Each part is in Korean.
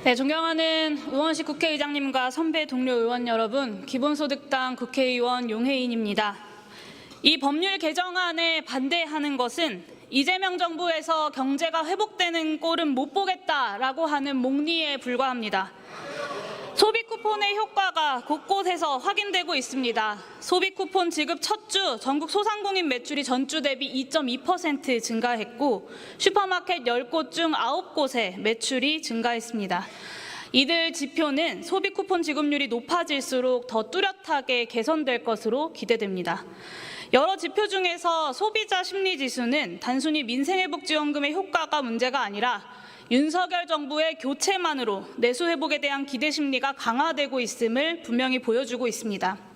네, 존경하는 우원식 국회의장님과 선배 동료 의원 여러분, 기본소득당 국회의원 용혜인입니다. 이 법률 개정안에 반대하는 것은 이재명 정부에서 경제가 회복되는 꼴은 못 보겠다라고 하는 목리에 불과합니다. 소비 쿠폰의 효과가 곳곳에서 확인되고 있습니다. 소비 쿠폰 지급 첫 주 전국 소상공인 매출이 전주 대비 2.2% 증가했고 슈퍼마켓 10곳 중 9곳의 매출이 증가했습니다. 이들 지표는 소비 쿠폰 지급률이 높아질수록 더 뚜렷하게 개선될 것으로 기대됩니다. 여러 지표 중에서 소비자 심리지수는 단순히 민생회복지원금의 효과가 문제가 아니라 윤석열 정부의 교체만으로 내수 회복에 대한 기대 심리가 강화되고 있음을 분명히 보여주고 있습니다.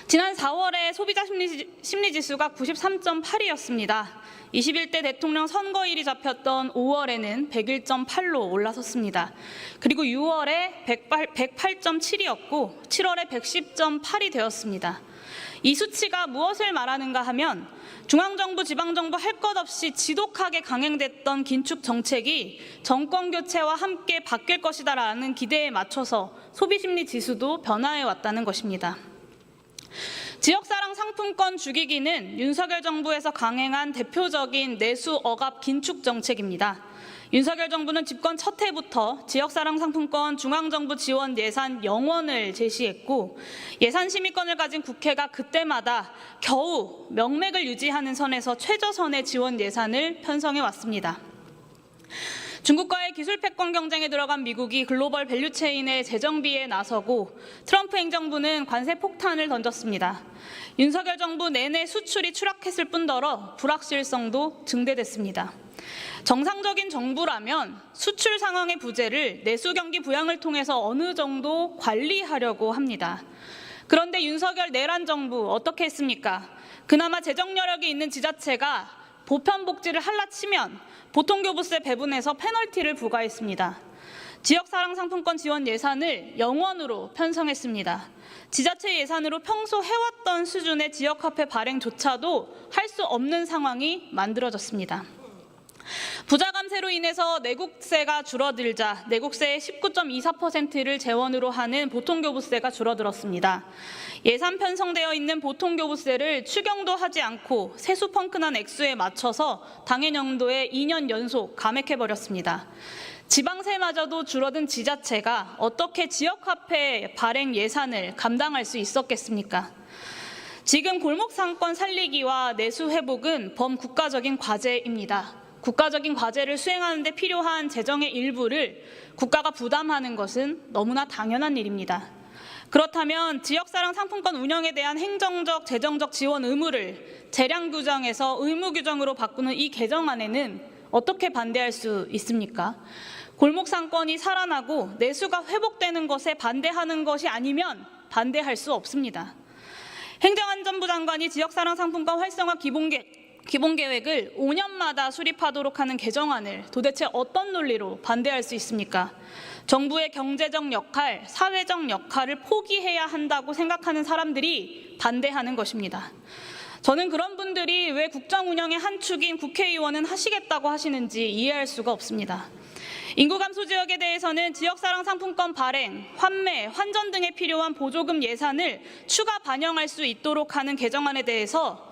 지난 4월에 소비자 심리지수가 93.8이었습니다. 21대 대통령 선거일이 잡혔던 5월에는 101.8로 올라섰습니다. 그리고 6월에 108.7이었고 7월에 110.8이 되었습니다. 이 수치가 무엇을 말하는가 하면 중앙정부, 지방정부 할 것 없이 지독하게 강행됐던 긴축 정책이 정권 교체와 함께 바뀔 것이다라는 기대에 맞춰서 소비심리 지수도 변화해 왔다는 것입니다. 지역사랑 상품권 죽이기는 윤석열 정부에서 강행한 대표적인 내수 억압 긴축 정책입니다. 윤석열 정부는 집권 첫 해부터 지역사랑 상품권 중앙정부 지원 예산 0원을 제시했고 예산 심의권을 가진 국회가 그때마다 겨우 명맥을 유지하는 선에서 최저선의 지원 예산을 편성해 왔습니다. 중국과의 기술 패권 경쟁에 들어간 미국이 글로벌 밸류체인의 재정비에 나서고 트럼프 행정부는 관세 폭탄을 던졌습니다. 윤석열 정부 내내 수출이 추락했을 뿐더러 불확실성도 증대됐습니다. 정상적인 정부라면 수출 상황의 부재를 내수 경기 부양을 통해서 어느 정도 관리하려고 합니다. 그런데 윤석열 내란 정부 어떻게 했습니까? 그나마 재정 여력이 있는 지자체가 보편 복지를 할라치면 보통교부세 배분해서 페널티를 부과했습니다. 지역사랑 상품권 지원 예산을 0원으로 편성했습니다. 지자체 예산으로 평소 해왔던 수준의 지역화폐 발행조차도 할 수 없는 상황이 만들어졌습니다. 부자 감세로 인해서 내국세가 줄어들자 내국세의 19.24%를 재원으로 하는 보통교부세가 줄어들었습니다. 예산 편성되어 있는 보통교부세를 추경도 하지 않고 세수 펑크난 액수에 맞춰서 당해년도에 2년 연속 감액해버렸습니다. 지방세마저도 줄어든 지자체가 어떻게 지역화폐 발행 예산을 감당할 수 있었겠습니까? 지금 골목상권 살리기와 내수 회복은 범국가적인 과제입니다. 국가적인 과제를 수행하는 데 필요한 재정의 일부를 국가가 부담하는 것은 너무나 당연한 일입니다. 그렇다면 지역사랑 상품권 운영에 대한 행정적, 재정적 지원 의무를 재량 규정에서 의무 규정으로 바꾸는 이 개정안에는 어떻게 반대할 수 있습니까? 골목상권이 살아나고 내수가 회복되는 것에 반대하는 것이 아니면 반대할 수 없습니다. 행정안전부 장관이 지역사랑 상품권 활성화 기본계획을 5년마다 수립하도록 하는 개정안을 도대체 어떤 논리로 반대할 수 있습니까? 정부의 경제적 역할, 사회적 역할을 포기해야 한다고 생각하는 사람들이 반대하는 것입니다. 저는 그런 분들이 왜 국정 운영의 한 축인 국회의원은 하시겠다고 하시는지 이해할 수가 없습니다. 인구 감소 지역에 대해서는 지역사랑 상품권 발행, 환매, 환전 등에 필요한 보조금 예산을 추가 반영할 수 있도록 하는 개정안에 대해서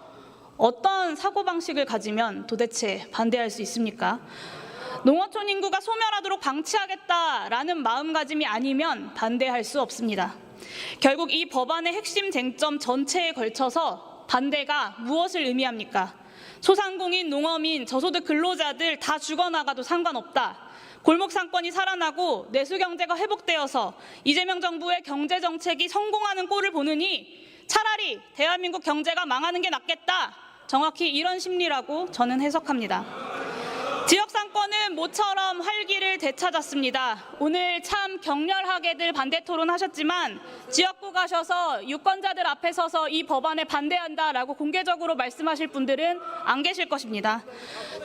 어떤 사고방식을 가지면 도대체 반대할 수 있습니까? 농어촌 인구가 소멸하도록 방치하겠다라는 마음가짐이 아니면 반대할 수 없습니다. 결국 이 법안의 핵심 쟁점 전체에 걸쳐서 반대가 무엇을 의미합니까? 소상공인, 농어민, 저소득 근로자들 다 죽어나가도 상관없다. 골목상권이 살아나고 내수경제가 회복되어서 이재명 정부의 경제정책이 성공하는 꼴을 보느니 차라리 대한민국 경제가 망하는 게 낫겠다. 정확히 이런 심리라고 저는 해석합니다. 지역상권은 모처럼 활기를 되찾았습니다. 오늘 참 격렬하게들 반대 토론하셨지만 지역구 가셔서 유권자들 앞에 서서 이 법안에 반대한다라고 공개적으로 말씀하실 분들은 안 계실 것입니다.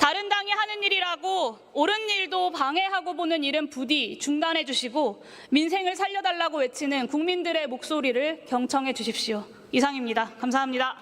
다른 당이 하는 일이라고 옳은 일도 방해하고 보는 일은 부디 중단해 주시고 민생을 살려달라고 외치는 국민들의 목소리를 경청해 주십시오. 이상입니다. 감사합니다.